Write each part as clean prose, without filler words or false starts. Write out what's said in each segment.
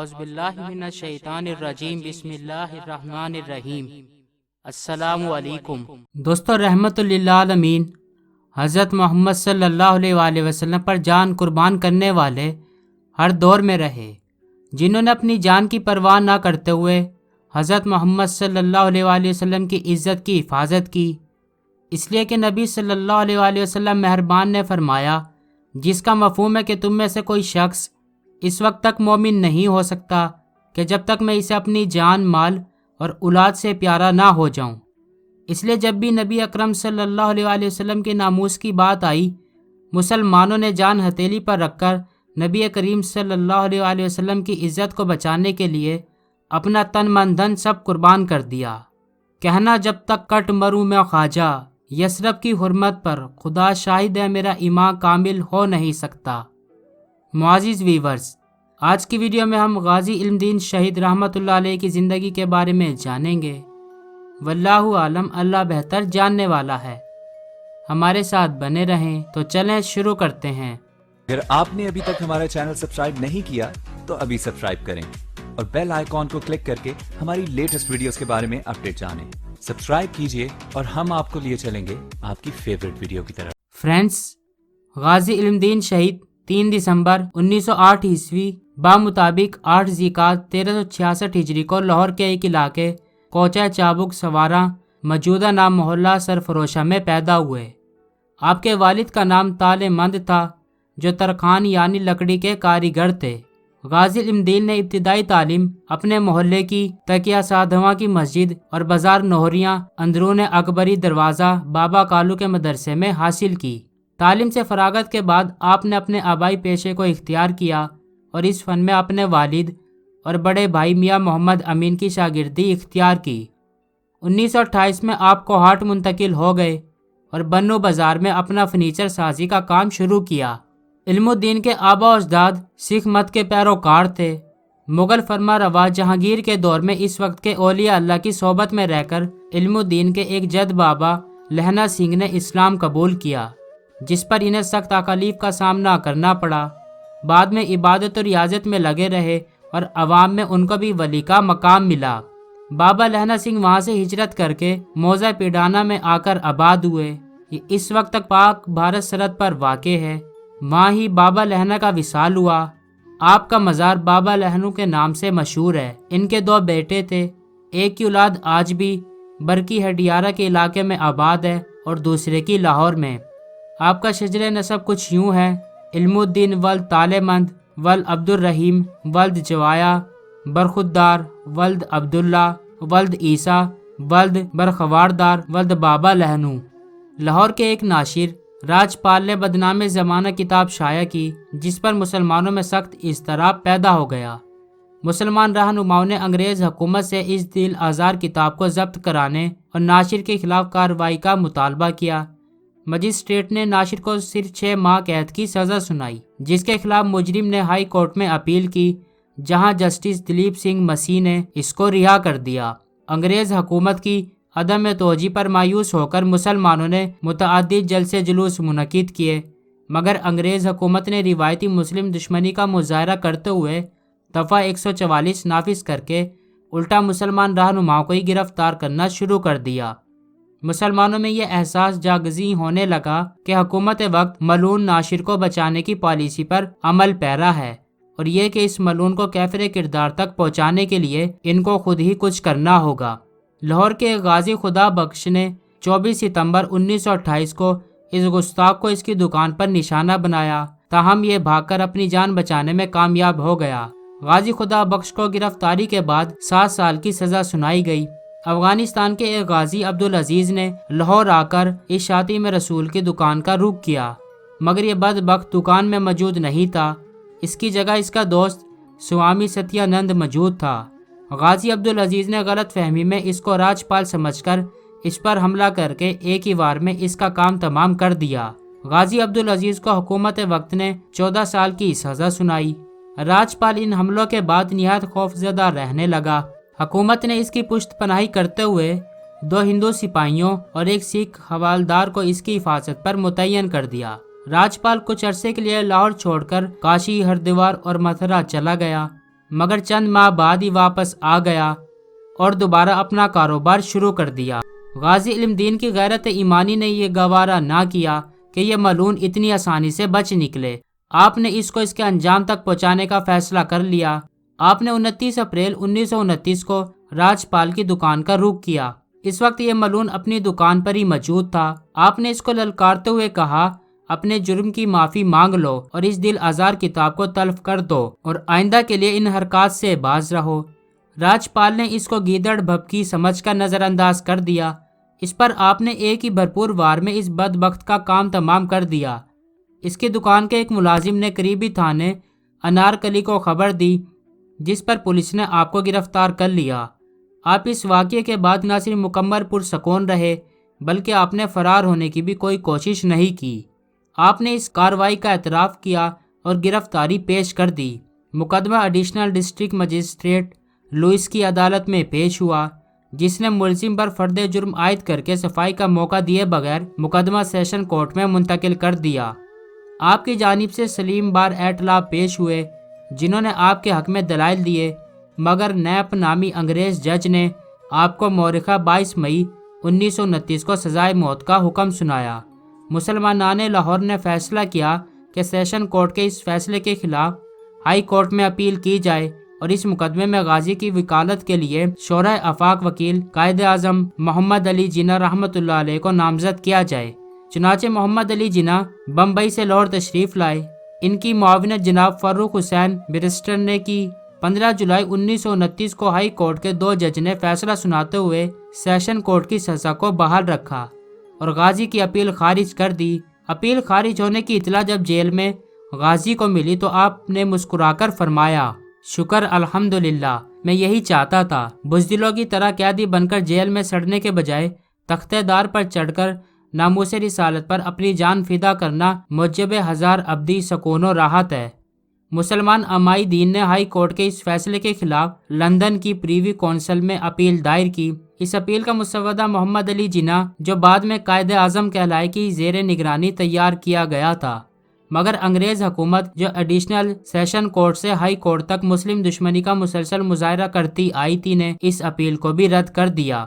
اعوذ باللہ من الشیطان الرجیم بسم اللہ الرحمن الرحیم۔ السلام علیکم دوستو، رحمت للعالمین حضرت محمد صلی اللہ علیہ وآلہ وسلم پر جان قربان کرنے والے ہر دور میں رہے، جنہوں نے اپنی جان کی پرواہ نہ کرتے ہوئے حضرت محمد صلی اللہ علیہ وآلہ وسلم کی عزت کی حفاظت کی، اس لیے کہ نبی صلی اللہ علیہ وآلہ وسلم مہربان نے فرمایا، جس کا مفہوم ہے کہ تم میں سے کوئی شخص اس وقت تک مومن نہیں ہو سکتا کہ جب تک میں اسے اپنی جان، مال اور اولاد سے پیارا نہ ہو جاؤں۔ اس لیے جب بھی نبی اکرم صلی اللہ علیہ وآلہ وسلم کے ناموس کی بات آئی، مسلمانوں نے جان ہتھیلی پر رکھ کر نبی کریم صلی اللہ علیہ وآلہ وسلم کی عزت کو بچانے کے لیے اپنا تن من دھن سب قربان کر دیا۔ کہنا جب تک کٹ مروں میں خواجہ، یثرب کی حرمت پر خدا شاہد ہے میرا ایمان کامل ہو نہیں سکتا۔ معزز ویورز، آج کی ویڈیو میں ہم غازی علم دین شہید رحمۃ اللہ علیہ کی زندگی کے بارے میں جانیں گے۔ واللہ عالم، اللہ بہتر جاننے والا ہے۔ ہمارے ساتھ بنے رہیں تو چلیں شروع کرتے ہیں۔ اگر آپ نے ابھی تک ہمارا چینل سبسکرائب نہیں کیا تو ابھی سبسکرائب کریں اور بیل آئیکن کو کلک کر کے ہماری لیٹسٹ ویڈیوز کے بارے میں اپڈیٹ جانیں۔ سبسکرائب کیجئے اور ہم آپ کو لیے چلیں گے آپ کی فیورٹ ویڈیو کی طرف۔ فرینڈز، غازی علم دین شہید 3 دسمبر 1908 عیسوی بامطابق 8 ذیقعدہ 1366 ہجری کو لاہور کے ایک علاقے کوچہ چابک سوارا موجودہ نام محلہ سرفروشہ میں پیدا ہوئے۔ آپ کے والد کا نام تالے مند تھا، جو ترخان یعنی لکڑی کے کاریگر تھے۔ غازی علم دین نے ابتدائی تعلیم اپنے محلے کی تقیہ سادھواں کی مسجد اور بازار نوہریاں اندرون اکبری دروازہ بابا کالو کے مدرسے میں حاصل کی۔ تعلیم سے فراغت کے بعد آپ نے اپنے آبائی پیشے کو اختیار کیا اور اس فن میں اپنے والد اور بڑے بھائی میاں محمد امین کی شاگردی اختیار کی۔ 1928 میں آپ کو ہاٹ منتقل ہو گئے اور بنو بازار میں اپنا فرنیچر سازی کا کام شروع کیا۔ علم الدین کے آبا و اجداد سکھ مت کے پیروکار تھے۔ مغل فرما روا جہانگیر کے دور میں اس وقت کے اولیاء اللہ کی صحبت میں رہ کر علم الدین کے ایک جد بابا لہنا سنگھ نے اسلام قبول کیا، جس پر انہیں سخت تکالیف کا سامنا کرنا پڑا۔ بعد میں عبادت اور ریاضت میں لگے رہے اور عوام میں ان کو بھی ولی کا مقام ملا۔ بابا لہنا سنگھ وہاں سے ہجرت کر کے موضع پیڈانا میں آ کر آباد ہوئے۔ یہ اس وقت تک پاک بھارت سرحد پر واقع ہے۔ وہاں ہی بابا لہنا کا وصال ہوا۔ آپ کا مزار بابا لہنو کے نام سے مشہور ہے۔ ان کے 2 بیٹے تھے، ایک کی اولاد آج بھی برکی ہڈیارہ کے علاقے میں آباد ہے اور دوسرے کی لاہور میں۔ آپ کا شجر نسب کچھ یوں ہے: علم الدین ولد تالے مند ولد عبد الرحیم ولد جوایا برخودار ولد عبداللہ ولد عیسیٰ ولد برخواردار ولد بابا لہنو۔ لاہور کے ایک ناشر راجپال نے بدنام زمانہ کتاب شائع کی، جس پر مسلمانوں میں سخت اضطراب پیدا ہو گیا۔ مسلمان رہنماؤں نے انگریز حکومت سے اس دل آزار کتاب کو ضبط کرانے اور ناشر کے خلاف کارروائی کا مطالبہ کیا۔ مجسٹریٹ نے ناشر کو صرف 6 ماہ قید کی سزا سنائی، جس کے خلاف مجرم نے ہائی کورٹ میں اپیل کی، جہاں جسٹس دلیپ سنگھ مسیح نے اس کو رہا کر دیا۔ انگریز حکومت کی عدم توجہ پر مایوس ہو کر مسلمانوں نے متعدد جلسے جلوس منعقد کیے، مگر انگریز حکومت نے روایتی مسلم دشمنی کا مظاہرہ کرتے ہوئے دفعہ 144 نافذ کر کے الٹا مسلمان رہنماؤں کو ہی گرفتار کرنا شروع کر دیا۔ مسلمانوں میں یہ احساس جاگزیں ہونے لگا کہ حکومت وقت ملعون ناشر کو بچانے کی پالیسی پر عمل پیرا ہے، اور یہ کہ اس ملعون کو کیفر کردار تک پہنچانے کے لیے ان کو خود ہی کچھ کرنا ہوگا۔ لاہور کے غازی خدا بخش نے 24 ستمبر 1928 کو اس گستاخ کو اس کی دکان پر نشانہ بنایا، تاہم یہ بھاگ کر اپنی جان بچانے میں کامیاب ہو گیا۔ غازی خدا بخش کو گرفتاری کے بعد 7 سال کی سزا سنائی گئی۔ افغانستان کے ایک غازی عبدالعزیز نے لاہور آ کر اس شاطی میں رسول کی دکان کا رخ کیا، مگر یہ بدبخت دکان میں موجود نہیں تھا۔ اس کی جگہ اس کا دوست سوامی ستیانند موجود تھا۔ غازی عبدالعزیز نے غلط فہمی میں اس کو راجپال سمجھ کر اس پر حملہ کر کے ایک ہی وار میں اس کا کام تمام کر دیا۔ غازی عبدالعزیز کو حکومت وقت نے 14 سال کی سزا سنائی۔ راجپال ان حملوں کے بعد نہایت خوفزدہ رہنے لگا۔ حکومت نے اس کی پشت پناہی کرتے ہوئے 2 ہندو سپاہیوں اور ایک سکھ حوالدار کو اس کی حفاظت پر متعین کر دیا۔ راجپال کچھ عرصے کے لیے لاہور چھوڑ کر کاشی، ہردوار اور متھرا چلا گیا۔ مگر چند ماہ بعد ہی واپس آ گیا اور دوبارہ اپنا کاروبار شروع کر دیا۔ غازی علم دین کی غیرت ایمانی نے یہ گوارا نہ کیا کہ یہ ملعون اتنی آسانی سے بچ نکلے۔ آپ نے اس کو اس کے انجام تک پہنچانے کا فیصلہ کر لیا۔ آپ نے 29 اپریل 1929 کو راجپال کی دکان کا رخ کیا۔ اس وقت یہ ملعون اپنی دکان پر ہی موجود تھا۔ آپ نے اس کو للکارتے ہوئے کہا، اپنے جرم کی معافی مانگ لو اور اس دل آزار کتاب کو تلف کر دو اور آئندہ کے لیے ان حرکات سے باز رہو۔ راجپال نے اس کو گیدڑ بھبکی سمجھ کر نظر انداز کر دیا۔ اس پر آپ نے ایک ہی بھرپور وار میں اس بدبخت کا کام تمام کر دیا۔ اس کی دکان کے ایک ملازم نے قریبی تھانے انارکلی کو خبر دی، جس پر پولیس نے آپ کو گرفتار کر لیا۔ آپ اس واقعے کے بعد نہ صرف مکمل پرسکون رہے بلکہ آپ نے فرار ہونے کی بھی کوئی کوشش نہیں کی۔ آپ نے اس کارروائی کا اعتراف کیا اور گرفتاری پیش کر دی۔ مقدمہ ایڈیشنل ڈسٹرکٹ مجسٹریٹ لوئس کی عدالت میں پیش ہوا، جس نے ملزم پر فرد جرم عائد کر کے صفائی کا موقع دیے بغیر مقدمہ سیشن کورٹ میں منتقل کر دیا۔ آپ کی جانب سے سلیم بار اطلاع پیش ہوئے، جنہوں نے آپ کے حق میں دلائل دیے، مگر نیپ نامی انگریز جج نے آپ کو مورخہ 22 مئی 1929 کو سزائے موت کا حکم سنایا۔ مسلمانان لاہور نے فیصلہ کیا کہ سیشن کورٹ کے اس فیصلے کے خلاف ہائی کورٹ میں اپیل کی جائے اور اس مقدمے میں غازی کی وکالت کے لیے شورائے آفاق وکیل قائد اعظم محمد علی جناح رحمۃ اللہ علیہ کو نامزد کیا جائے۔ چنانچہ محمد علی جناح بمبئی سے لاہور تشریف لائے۔ ان کی معاونت جناب فروخ حسین بیرسٹر نے کی۔ 15 جولائی 1929 کو ہائی کورٹ کے 2 جج نے فیصلہ سناتے ہوئے سیشن کورٹ کی سزا کو بحال رکھا اور غازی کی اپیل خارج کر دی۔ اپیل خارج ہونے کی اطلاع جب جیل میں غازی کو ملی تو آپ نے مسکرا کر فرمایا، شکر الحمدللہ، میں یہی چاہتا تھا۔ بزدلوں کی طرح قیدی بن کر جیل میں سڑنے کے بجائے تختہ دار پر چڑھ کر ناموس رسالت پر اپنی جان فدا کرنا موجب ہزار ابدی سکون و راحت ہے۔ مسلمان امائی دین نے ہائی کورٹ کے اس فیصلے کے خلاف لندن کی پریوی کونسل میں اپیل دائر کی۔ اس اپیل کا مسودہ محمد علی جناح، جو بعد میں قائد اعظم کہلائے، کی زیر نگرانی تیار کیا گیا تھا، مگر انگریز حکومت جو ایڈیشنل سیشن کورٹ سے ہائی کورٹ تک مسلم دشمنی کا مسلسل مظاہرہ کرتی آئی تھی نے اس اپیل کو بھی رد کر دیا۔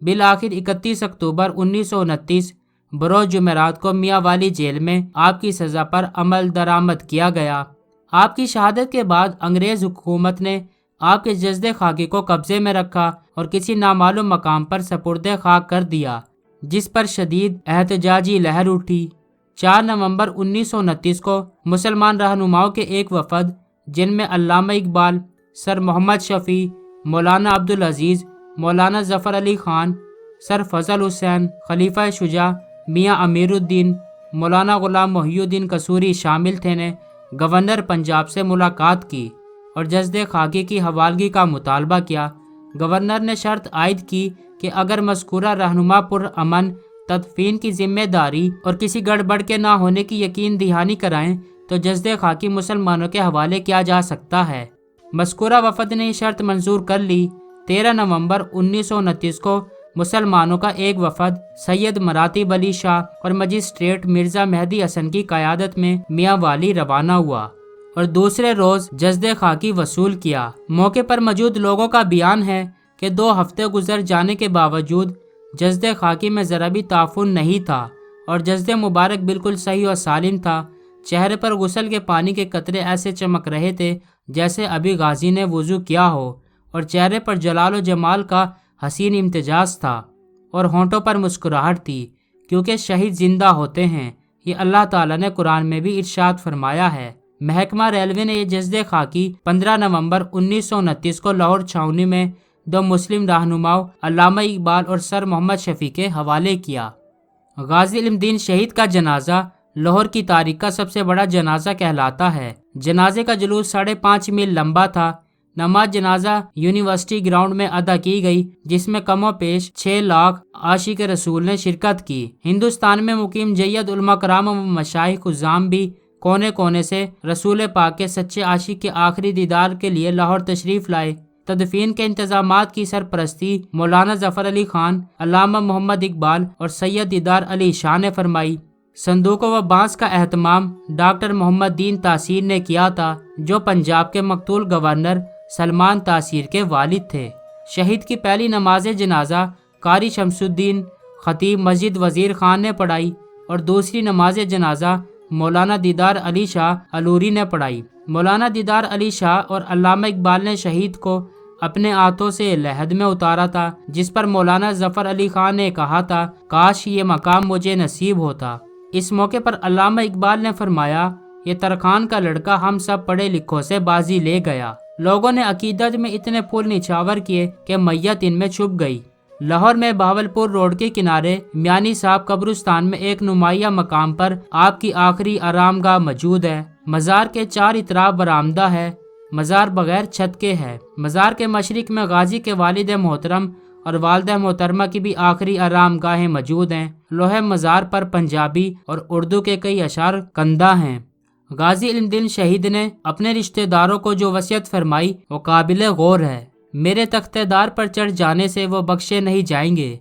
بالآخر 31 اکتوبر 1929 بروز جمعرات کو میاں والی جیل میں آپ کی سزا پر عمل درآمد کیا گیا۔ آپ کی شہادت کے بعد انگریز حکومت نے آپ کے جسد خاکی کو قبضے میں رکھا اور کسی نامعلوم مقام پر سپرد خاک کر دیا، جس پر شدید احتجاجی لہر اٹھی۔ 4 نومبر 1929 کو مسلمان رہنماؤں کے ایک وفد، جن میں علامہ اقبال، سر محمد شفیع، مولانا عبدالعزیز، مولانا ظفر علی خان، سر فضل حسین، خلیفہ شجاع، میاں امیر الدین، مولانا غلام محی الدین قصوری شامل تھے، نے گورنر پنجاب سے ملاقات کی اور جسد خاکی کی حوالگی کا مطالبہ کیا۔ گورنر نے شرط عائد کی کہ اگر مذکورہ رہنما پرامن تدفین کی ذمہ داری اور کسی گڑبڑ کے نہ ہونے کی یقین دہانی کرائیں تو جسد خاکی مسلمانوں کے حوالے کیا جا سکتا ہے۔ مذکورہ وفد نے یہ شرط منظور کر لی۔ 13 نومبر 1929 کو مسلمانوں کا ایک وفد سید مراتب علی شاہ اور مجسٹریٹ مرزا مہدی حسن کی قیادت میں میاں والی روانہ ہوا اور دوسرے روز جسد خاکی وصول کیا۔ موقع پر موجود لوگوں کا بیان ہے کہ 2 ہفتے گزر جانے کے باوجود جسد خاکی میں ذرا بھی تعفن نہیں تھا اور جسد مبارک بالکل صحیح و سالم تھا۔ چہرے پر غسل کے پانی کے قطرے ایسے چمک رہے تھے جیسے ابھی غازی نے وضو کیا ہو، اور چہرے پر جلال و جمال کا حسین امتزاج تھا اور ہونٹوں پر مسکراہٹ تھی، کیونکہ شہید زندہ ہوتے ہیں، یہ اللہ تعالیٰ نے قرآن میں بھی ارشاد فرمایا ہے۔ محکمہ ریلوے نے یہ جسد خاکی 15 نومبر 1929 کو لاہور چھاؤنی میں 2 مسلم رہنماؤں علامہ اقبال اور سر محمد شفیع کے حوالے کیا۔ غازی علم دین شہید کا جنازہ لاہور کی تاریخ کا سب سے بڑا جنازہ کہلاتا ہے۔ جنازے کا جلوس 5.5 میل لمبا تھا۔ نماز جنازہ یونیورسٹی گراؤنڈ میں ادا کی گئی، جس میں کم و بیش 6 لاکھ عاشق رسول نے شرکت کی۔ ہندوستان میں مقیم جید علماء کرام و مشائخ عظام بھی کونے کونے سے رسول پاک کے سچے عاشق کے آخری دیدار کے لیے لاہور تشریف لائے۔ تدفین کے انتظامات کی سرپرستی مولانا ظفر علی خان، علامہ محمد اقبال اور سید دیدار علی شاہ نے فرمائی۔ صندوق و بانس کا اہتمام ڈاکٹر محمد دین تاثیر نے کیا تھا، جو پنجاب کے مقتول گورنر سلمان تاثیر کے والد تھے۔ شہید کی پہلی نماز جنازہ قاری شمس-الدین خطیب مسجد وزیر خان نے پڑھائی اور دوسری نماز جنازہ مولانا دیدار علی شاہ الوری نے پڑھائی۔ مولانا دیدار علی شاہ اور علامہ اقبال نے شہید کو اپنے ہاتھوں سے لحد میں اتارا تھا، جس پر مولانا ظفر علی خان نے کہا تھا، کاش یہ مقام مجھے نصیب ہوتا۔ اس موقع پر علامہ اقبال نے فرمایا، یہ ترخان کا لڑکا ہم سب پڑھے لکھوں سے بازی لے گیا۔ لوگوں نے عقیدت میں اتنے پھول نچھاور کیے کہ میت ان میں چھپ گئی۔ لاہور میں بہاولپور روڈ کے کنارے میانی صاحب قبرستان میں ایک نمایاں مقام پر آپ کی آخری آرام گاہ موجود ہے۔ مزار کے 4 اطراف برآمدہ ہے۔ مزار بغیر چھت کے ہے۔ مزار کے مشرق میں غازی کے والد محترم اور والدہ محترمہ کی بھی آخری آرام گاہیں موجود ہیں۔ لوح مزار پر پنجابی اور اردو کے کئی اشعار کندہ ہیں۔ غازی علم دین شہید نے اپنے رشتہ داروں کو جو وصیت فرمائی وہ قابل غور ہے۔ میرے تختہ دار پر چڑھ جانے سے وہ بخشے نہیں جائیں گے،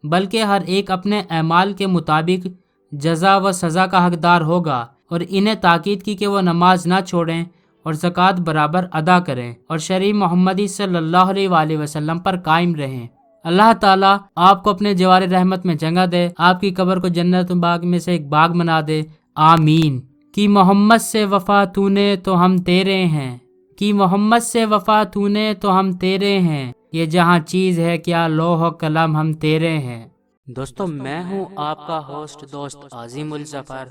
بلکہ ہر ایک اپنے اعمال کے مطابق جزا و سزا کا حقدار ہوگا، اور انہیں تاکید کی کہ وہ نماز نہ چھوڑیں اور زکوٰۃ برابر ادا کریں اور شریع محمدی صلی اللہ علیہ وآلہ وسلم پر قائم رہیں۔ اللہ تعالیٰ آپ کو اپنے جوار رحمت میں جگہ دے، آپ کی قبر کو جنت باغ میں سے ایک باغ بنا دے، آمین۔ کہ محمد سے وفا تو نے تو ہم تیرے ہیں، کہ محمد سے وفا تو نے تو ہم تیرے ہیں، یہ جہاں چیز ہے کیا لوح و قلم ہم تیرے ہیں۔ دوستو، میں ہوں آپ کا ہوسٹ دوست عظیم الظفر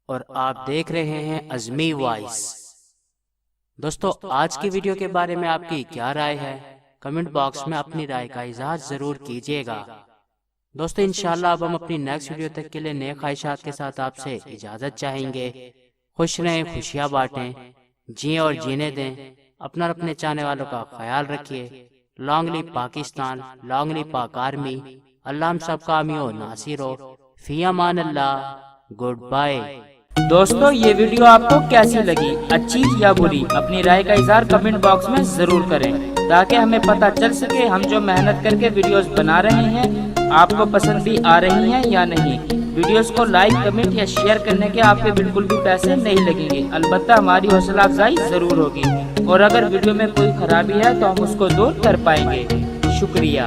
اور آپ دیکھ رہے ہیں عظمی وائس۔ دوستو، آج کی ویڈیو کے بارے میں آپ کی کیا رائے ہے؟ کمنٹ باکس میں اپنی رائے کا اظہار ضرور کیجیے گا۔ دوستو، انشاءاللہ اب ہم اپنی نیکسٹ ویڈیو تک کے لیے نئے خواہشات کے ساتھ آپ سے اجازت چاہیں گے۔ خوش رہیں، خوشیاں بانٹیں، جئیں اور جینے دیں، اپنا اور اپنے چاہنے والوں کا خیال رکھیے۔ لانگ لی پاکستان، لانگ لی پاک آرمی، اللہ ہم سب کا حامی و ناصر ہو۔ فی امان اللہ، گڈ بائے۔ دوستو، یہ ویڈیو آپ کو کیسی لگی؟ اچھی یا بری؟ اپنی رائے کا اظہار کمنٹ باکس میں ضرور کریں تاکہ ہمیں پتہ چل سکے ہم جو محنت کر کے ویڈیوز بنا رہے ہیں آپ کو پسند بھی آ رہی ہیں یا نہیں۔ ویڈیوز کو لائک، کمنٹ یا شیئر کرنے کے آپ کے بالکل بھی پیسے نہیں لگیں گے، البتہ ہماری حوصلہ افزائی ضرور ہوگی، اور اگر ویڈیو میں کوئی خرابی ہے تو ہم اس کو دور کر پائیں گے۔ شکریہ۔